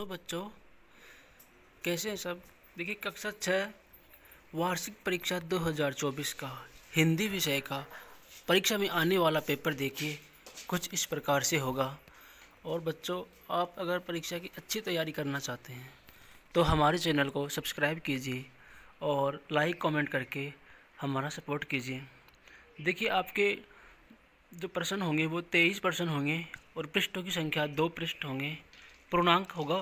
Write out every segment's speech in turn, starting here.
Hello बच्चों, कैसे हैं सब। देखिए कक्षा 6 वार्षिक परीक्षा 2024 का हिंदी विषय का परीक्षा में आने वाला पेपर देखिए कुछ इस प्रकार से होगा। और बच्चों, आप अगर परीक्षा की अच्छी तैयारी करना चाहते हैं तो हमारे चैनल को सब्सक्राइब कीजिए और लाइक कमेंट करके हमारा सपोर्ट कीजिए। देखिए आपके जो प्रश्न होंगे वो 23 प्रश्न होंगे और पृष्ठों की संख्या 2 पृष्ठ होंगे। पूर्णांक होगा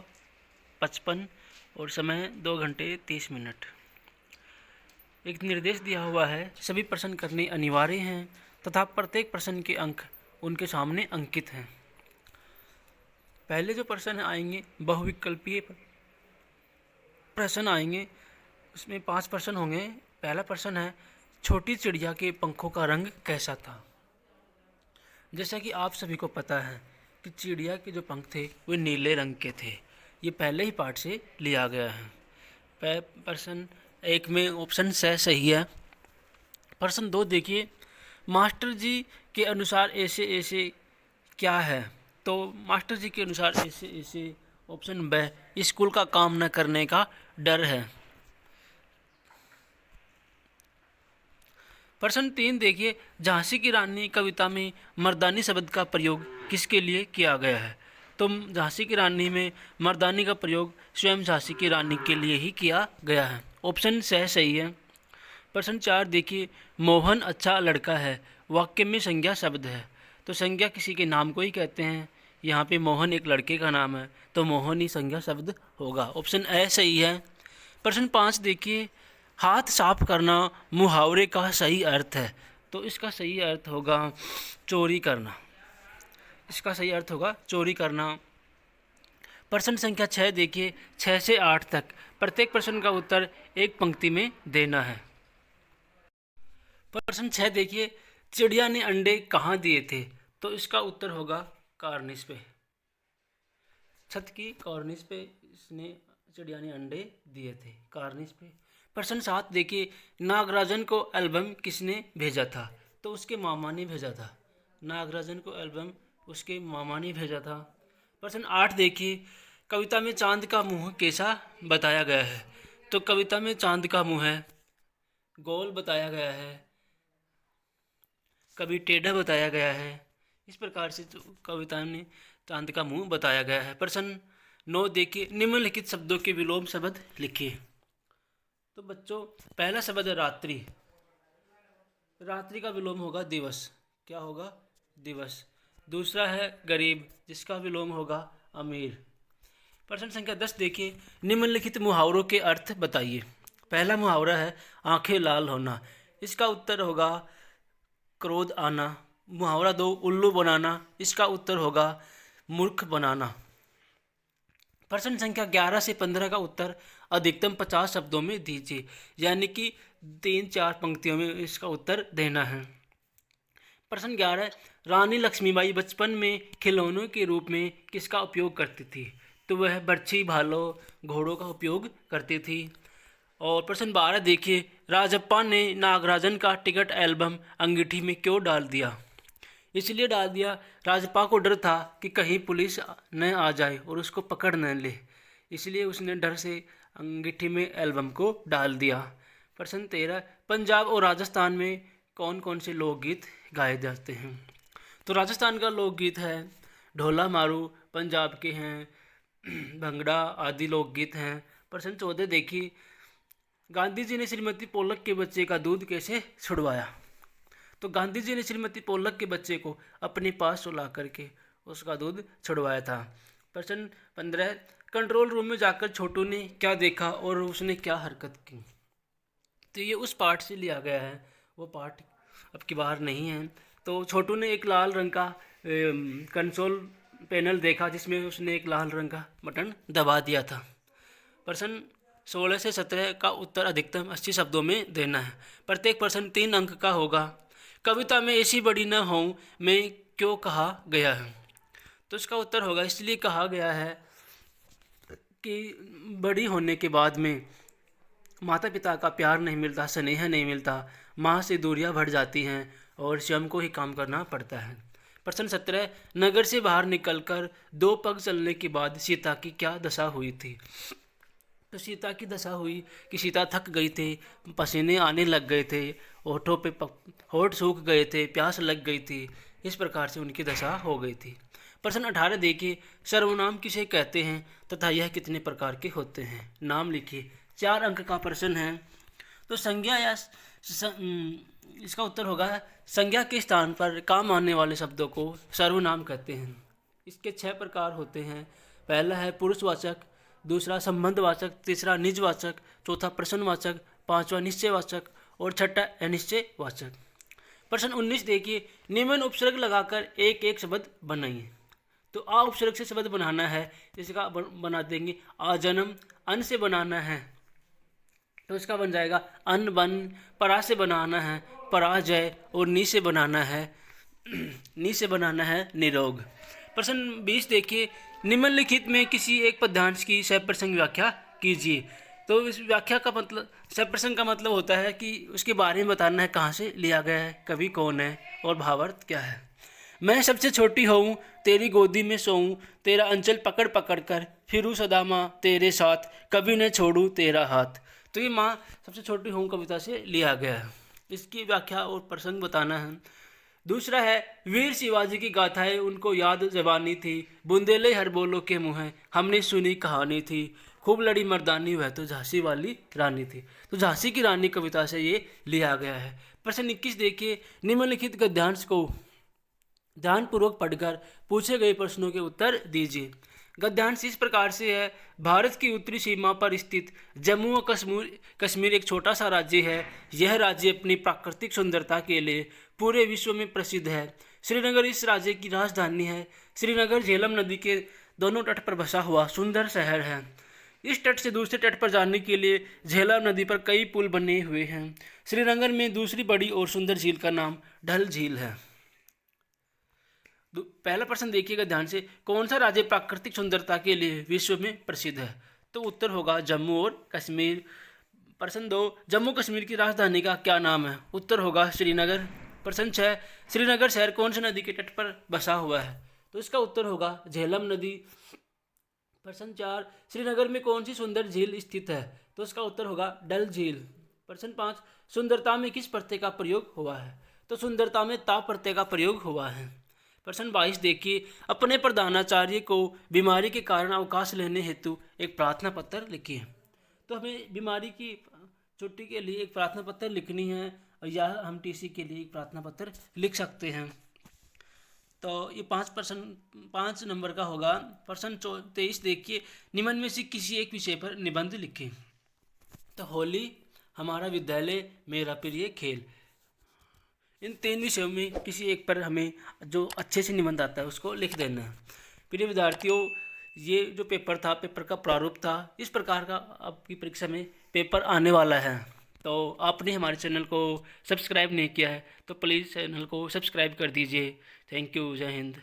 55 और समय 2 घंटे 30 मिनट। एक निर्देश दिया हुआ है, सभी प्रश्न करने अनिवार्य हैं तथा प्रत्येक प्रश्न के अंक उनके सामने अंकित हैं। पहले जो प्रश्न आएंगे बहुविकल्पीय प्रश्न आएंगे, उसमें 5 प्रश्न होंगे। पहला प्रश्न है, छोटी चिड़िया के पंखों का रंग कैसा था। जैसा कि आप सभी को पता है कि चिड़िया के जो पंख थे वे नीले रंग के थे। ये पहले ही पाठ से लिया गया है। प्रश्न 1 में ऑप्शन से सही है। प्रश्न 2 देखिए, मास्टर जी के अनुसार ऐसे ऐसे क्या है। तो मास्टर जी के अनुसार ऐसे ऐसे ऑप्शन ब स्कूल का काम न करने का डर है। प्रश्न 3 देखिए, झांसी की रानी कविता में मर्दानी शब्द का प्रयोग किसके लिए किया गया है। तो झांसी की रानी में मर्दानी का प्रयोग स्वयं झांसी की रानी के लिए ही किया गया है। ऑप्शन से सही है। प्रश्न 4 देखिए, मोहन अच्छा लड़का है वाक्य में संज्ञा शब्द है। तो संज्ञा किसी के नाम को ही कहते हैं, यहाँ पे मोहन एक लड़के का नाम है तो मोहन ही संज्ञा शब्द होगा। ऑप्शन ए सही है। प्रश्न 5 देखिए, हाथ साफ करना मुहावरे का सही अर्थ है। तो इसका सही अर्थ होगा चोरी करना। इसका सही अर्थ होगा चोरी करना। प्रश्न संख्या 6 देखिए, 6 से 8 तक प्रत्येक प्रश्न का उत्तर एक पंक्ति में देना है। प्रश्न 6 देखिए, चिड़िया ने अंडे कहाँ दिए थे। तो इसका उत्तर होगा कार्निस पे। छत की कार्निस पे इसने चिड़िया ने अंडे दिए थे, कार्निस पे। प्रश्न 7 देखिए, नागराजन को एल्बम किसने भेजा था। तो उसके मामा ने भेजा था। नागराजन को एल्बम उसके मामा ने भेजा था। प्रश्न 8 देखिए, कविता में चांद का मुंह कैसा बताया गया है। तो कविता में चांद का मुंह है गोल बताया गया है, कभी टेढ़ा बताया गया है। इस प्रकार से कविता में चांद का मुंह बताया गया है। प्रश्न 9 देखिए, निम्नलिखित शब्दों के विलोम शब्द लिखिए। तो बच्चों, पहला शब्द है रात्रि। रात्रि का विलोम होगा दिवस। क्या होगा? दिवस। दूसरा है गरीब, जिसका विलोम होगा अमीर। प्रश्न संख्या 10 देखिए, निम्नलिखित मुहावरों के अर्थ बताइए। पहला मुहावरा है आंखें लाल होना। इसका उत्तर होगा क्रोध आना। मुहावरा 2 उल्लू बनाना। इसका उत्तर होगा मूर्ख बनाना। प्रश्न संख्या 11 से 15 का उत्तर अधिकतम 50 शब्दों में दीजिए, यानी कि 3-4 पंक्तियों में इसका उत्तर देना है। प्रश्न 11, रानी लक्ष्मीबाई बचपन में खिलौनों के रूप में किसका उपयोग करती थी। तो वह बर्छी, भालों, घोड़ों का उपयोग करती थी। और प्रश्न 12 देखिए, राजप्पा ने नागराजन का टिकट एल्बम अंगीठी में क्यों डाल दिया। इसलिए डाल दिया, राजप्पा को डर था कि कहीं पुलिस न आ जाए और उसको पकड़ न ले, इसलिए उसने डर से अंगीठी में एल्बम को डाल दिया। प्रश्न 13, पंजाब और राजस्थान में कौन कौन से लोकगीत गाए जाते हैं। तो राजस्थान का लोकगीत है ढोला मारू, पंजाब के हैं भंगड़ा आदि लोकगीत हैं। प्रश्न 14 देखिए, गांधी जी ने श्रीमती पोलक के बच्चे का दूध कैसे छुड़वाया। तो गांधी जी ने श्रीमती पोलक के बच्चे को अपने पास सुला करके उसका दूध छुड़वाया था। प्रश्न 15, कंट्रोल रूम में जाकर छोटू ने क्या देखा और उसने क्या हरकत की। तो ये उस पाठ से लिया गया है, वो पाठ अब की बार नहीं है। तो छोटू ने एक लाल रंग का कंसोल पैनल देखा जिसमें उसने एक लाल रंग का बटन दबा दिया था। प्रश्न 16 से 17 का उत्तर अधिकतम 80 शब्दों में देना है। प्रत्येक प्रश्न 3 अंक का होगा। कविता में ऐसी बड़ी न हो में क्यों कहा गया है। तो इसका उत्तर होगा इसलिए कहा गया है कि बड़ी होने के बाद में माता पिता का प्यार नहीं मिलता, स्नेह नहीं मिलता, माँ से दूरियां बढ़ जाती हैं और स्वयं को ही काम करना पड़ता है। प्रश्न 17, नगर से बाहर निकलकर 2 पग चलने के बाद सीता की क्या दशा हुई थी? तो सीता की दशा हुई कि सीता थक गई थी, पसीने आने लग गए थे, होठों पे होठ सूख गए थे, प्यास लग गई थी, इस प्रकार से उनकी दशा हो गई थी। प्रश्न 18 देखिए, सर्वनाम किसे कहते हैं तथा यह कितने प्रकार के होते हैं? नाम लिखिए। 4 अंक का प्रश्न है। तो संज्ञा या इसका उत्तर होगा संज्ञा के स्थान पर काम आने वाले शब्दों को सर्वनाम कहते हैं। इसके 6 प्रकार होते हैं। पहला है पुरुषवाचक, दूसरा संबंधवाचक, तीसरा निजवाचक, चौथा प्रश्नवाचक, पांचवा निश्चयवाचक और छठा अनिश्चयवाचक। प्रश्न 19 देखिए, निम्न उपसर्ग लगाकर एक एक शब्द बनाइए। तो आ उपसर्ग से शब्द बनाना है, इसका बना देंगे आजन्म। अन से बनाना है तो इसका बन जाएगा अन बन। परा से बनाना है पराजय और नी से बनाना है निरोग। प्रश्न 20 देखिए, निम्नलिखित में किसी एक पद्यांश की सप्रसंग व्याख्या कीजिए। तो इस व्याख्या का मतलब, सप्रसंग का मतलब होता है कि उसके बारे में बताना है, कहाँ से लिया गया है, कवि कौन है और भावार्थ क्या है। मैं सबसे छोटी होऊं, तेरी गोदी में सोऊं, तेरा अंचल पकड़ पकड़ कर फिरूं सदा माँ तेरे साथ, कभी न छोड़ूं तेरा हाथ। तो ये माँ सबसे छोटी होऊं कविता से लिया गया है। इसकी व्याख्या और प्रसंग बताना है। दूसरा है, वीर शिवाजी की गाथाएं उनको याद जबानी थी, बुंदेले हर बोलो के मुँह हमने सुनी कहानी थी, खूब लड़ी मर्दानी वह तो झांसी वाली रानी थी। तो झांसी की रानी कविता से ये लिया गया है। प्रश्न 21 देखिए, निम्नलिखित गद्यांश को ध्यानपूर्वक पढ़कर पूछे गए प्रश्नों के उत्तर दीजिए। गद्यांश इस प्रकार से है, भारत की उत्तरी सीमा पर स्थित जम्मू व कश्मीर एक छोटा सा राज्य है। यह राज्य अपनी प्राकृतिक सुंदरता के लिए पूरे विश्व में प्रसिद्ध है। श्रीनगर इस राज्य की राजधानी है। श्रीनगर झेलम नदी के दोनों तट पर बसा हुआ सुंदर शहर है। इस तट से दूसरे तट पर जाने के लिए झेलम नदी पर कई पुल बने हुए हैं। श्रीनगर में दूसरी बड़ी और सुंदर झील का नाम डल झील है। पहला प्रश्न देखिएगा ध्यान से, कौन सा राज्य प्राकृतिक सुंदरता के लिए विश्व में प्रसिद्ध है? तो उत्तर होगा जम्मू और कश्मीर। प्रश्न 2, जम्मू कश्मीर की राजधानी का क्या नाम है? उत्तर होगा श्रीनगर। प्रश्न 6, श्रीनगर शहर कौन सी नदी के तट पर बसा हुआ है? तो इसका उत्तर होगा झेलम नदी। प्रश्न 4, श्रीनगर में कौन सी सुंदर झील स्थित है? तो इसका उत्तर होगा डल झील। प्रश्न 5, सुंदरता में किस प्रत्यय का प्रयोग हुआ है? तो सुंदरता में ता प्रत्यय का प्रयोग हुआ है। प्रश्न 22 देखिए, अपने प्रधानाचार्य को बीमारी के कारण अवकाश लेने हेतु एक प्रार्थना पत्र लिखिए। तो हमें बीमारी की छुट्टी के लिए एक प्रार्थना पत्र लिखनी है, या हम टीसी के लिए एक प्रार्थना पत्र लिख सकते हैं। तो ये 5 नंबर का होगा। प्रश्न 23 देखिए, निम्न में से किसी एक विषय पर निबंध लिखिए। तो होली, हमारा विद्यालय, मेरा प्रिय खेल, इन 3 विषयों में किसी एक पर हमें जो अच्छे से निबंध आता है उसको लिख देना है। प्रिय विद्यार्थियों, ये जो पेपर था, पेपर का प्रारूप था, इस प्रकार का आपकी परीक्षा में पेपर आने वाला है। तो आपने हमारे चैनल को सब्सक्राइब नहीं किया है तो प्लीज़ चैनल को सब्सक्राइब कर दीजिए। Thank you. जय हिंद।